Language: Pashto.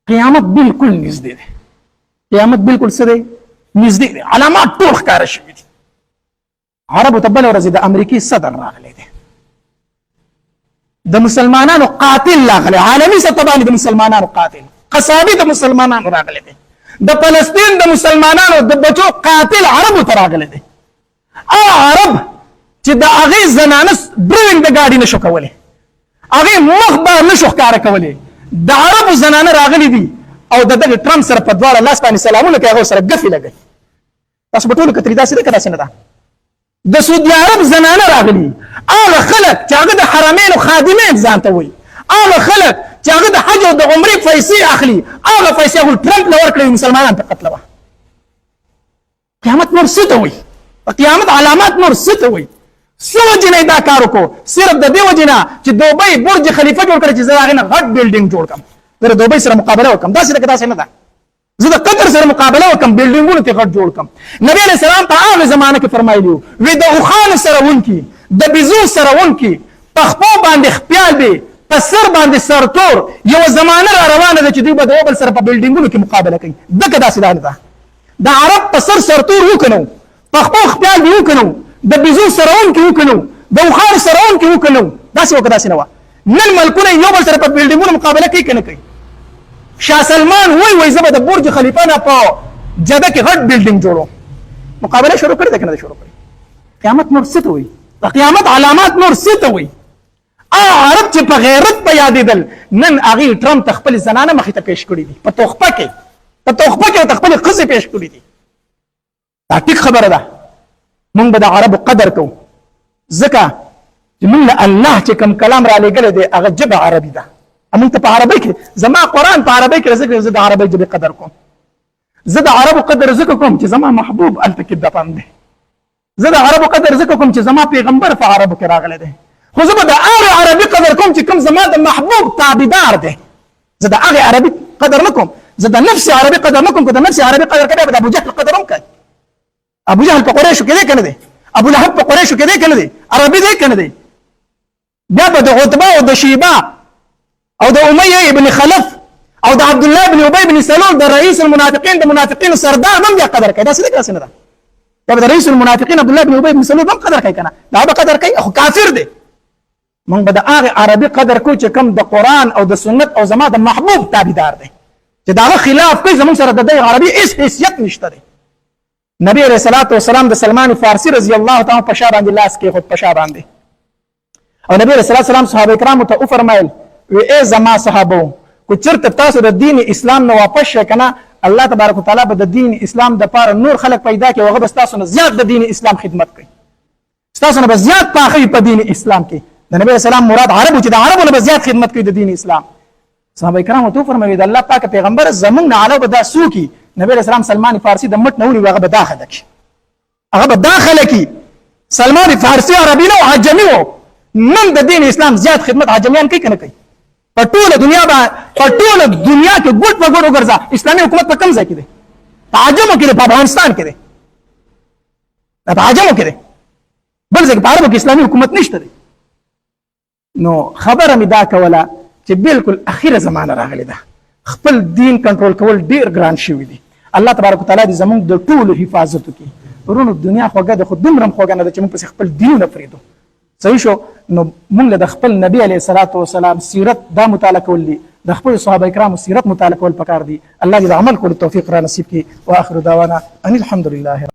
قیامت بالکل نږدې دی. قیامت بالکل څه دی؟ نږدې دی. علامات ټول ښکاره شوي دي. عربو ته بله ورځ د امریکې صدر راغلی دی، د مسلمانانو قاتل راغلی، عالمي سطح باندې د مسلمانانو قاتل، قصابي د مسلمانانو راغلی دی، د فلسطین د مسلمانانو د بچو قاتل عربو ته راغلی دی. عرب چې د هغې زنانه ډرایوینګ د ګاډي نشو کولی، هغې مخ به نشو ښکاره کولی، د عربو زنانه راغلي دي او د دغه ټرمپ سره په دواړه لاس باندې سلامونه کوي، هغه سره ګفې لګوي. تاسو به ټولو کتلي داسې ده که داسې نه ده؟ د سعودي عرب زنانه راغلي، هغه خلک چې هغه د حرمینو خادمین ځان ته وایي، هغه خلک چې هغه د حج او د عمرې پیسې اخلي، هغه پیسې هغوی ټرمپ له ورکړې مسلمانان ته قتلوه. قیامت نور څه ته وایي؟ قیامت علامات نور څه ته وایي؟ څه وجې نه دا کار وکړو؟ صرف د دې وجې نه چې دوبۍ برج خلیفه جوړ کړی چې زه د هغې نه غټ بلډینګ جوړ کړم، زه د دوبۍ سره مقابله وکړم. داسې ده که داسې نه ده؟ زه د قطر سره مقابله وکړم، بلډینګونو ته غټ جوړ کړم. نبی علیه السلام په هغه زمانه کې فرمایلي وو، وی د اوښانو سره ونکي، د بیزو سره ونکي، په خپو باندې خپیال دی، په سر باندې سرتور، یوه زمانه را روانه ده چې دوی به د یو بل سره په بلډینګونو کې مقابله کوي. دکه داسې دا نه ده. د عرب په سر سرتور وکنو، په خپو خپیال دی وکنو، د بیزو سره ونکي وکنو، د اوښانو سره ونکي وکنو. داسې وکړه داسې نه وه. نن ملکونه یو بل سره په بلډینګونو مقابله کوي که نه کوي؟ شاه سلمان وای زه به د برج خلیفه نه په جده کې غټ بلډینګ جوړوم. مقابله شروع کړې ده که نه ده شروع کړې؟ قیامت نور څه ته وایي؟ د قیامت علامات نور څه ته وایي؟ عرب چې په غیرت په یادېدل، نن هغې ټرمپ ته خپلې زنانه مخې ته پیش کړي دي، په تحفه کې ورته خپلې ښځې پیش کړي دي. دا ټیک خبره ده. موږ به د عربو قدر کوو، ځکه چې موږ له الله چې کوم کلام را لېږلی دی هغه ژبه عربي ده. موږ ته په عربۍ کې زما قرآن په عربۍ کې ځکه زه د عربۍ ژبې قدر کوم. زه د عربو قدر ځکه کوم چې زما محبوب هلته کې دفن دی. زه د عربو قدر ځکه کوم چې زما پیغمبر په عربو کې راغلی دی. خو زه به د هغې عربي قدر کوم چې کوم زما د محبوب تابعدار دی. زه د هغې عربي قدر نه کوم، زه د نفس عربي قدر نه کوم. که د نفس عربي قدر کوي به د ابوجهل قدر هم کوي. ابوجهل په قریشو کې دی که نه دی؟ ابولهب په قریشو کې دی که نه دی؟ عربي دی که نه دی؟ بیا به د عتبه او د شیبه او د امیه ابن خلف او د عبد الله بن ابي بن سلول د رئیس المنافقین د منافقینو سردار هم بیا قدر کوي. داسې دی که داسې نه ده؟ بیا به د رئیس المنافقین عبد الله بن ابي بن سلول هم قدر کوي که نه؟ دا به قدر کوي، خو کافر دی. موږ به د هغې عربي قدر کوو چې کوم د قرآن او د سنت او زما د محبوب تابعدار دی، چې د هغه خلاف کوي. زموږ سره د دې عربي هېڅ حیثیت نشته دی. نبی علیه الصلاة والسلام د سلمان فارسي رضی الله تعالی په شا باندې لاس کېښود، په شا باندې. او نبی علیه الصلاة والسلام صحابه کرامو ته وفرمایل، وی ای زما صحابو، کو چېرته تاسو د دین اسلام نه واپس شئ که نه، الله تبارک وتعالی به د دین اسلام دپاره نور خلک پیدا کړي او هغه به ستاسو نه زیات د دین اسلام خدمت کوي، ستاسو نه به زیات پاخه وي په دین اسلام کې. د نبی علیه السلام مراد عربو چې د عربو نه به زیات خدمت کوي د دین اسلام. صحابه کرامو ته وفرمایل، د الله پاک پیغمبر زموږ نه علاوه به دا څوک وي؟ نبی علیه السلام سلمان فارسي د مټ نه ونیو، هغه به دا خلک شي، هغه به دا خلک وي. سلمان فارسي عربي نه و، عجمي و. نن د دین اسلام زیات خدمت عجمیان کوي که نه کوي؟ په ټوله دنیا کې ګوټ په ګوټ وګرځه، اسلامي حکومت په کوم ځای کې دی؟ په عجمو کې دی، په افغانستان کې دی، په عجمو کې دی، بل ځای کې په عربو کې اسلامي حکومت نشته دی. نو خبره مې دا کوله چې بالکل اخیره زمانه راغلې ده، خپل دین کنټرول کول ډېر ګران شوي دي. الله تبارک وتعالی دې زموږ د ټولو حفاظت وکړي. ورونو دنیا خوږه ده، خو دومره هم خوږه نه ده چې موږ پسې خپل دینونه پرېږدو. صحیح شو؟ نو موږ له د خپل نبی علیه الصلاة والسلام سیرت دا مطالعه کول دي، د خپل صحابه کرامو سیرت مطالعه کول پکار دي. الله دې د عمل کولو توفیق را نصیب کړي. واخر دعوانا ان الحمد لله.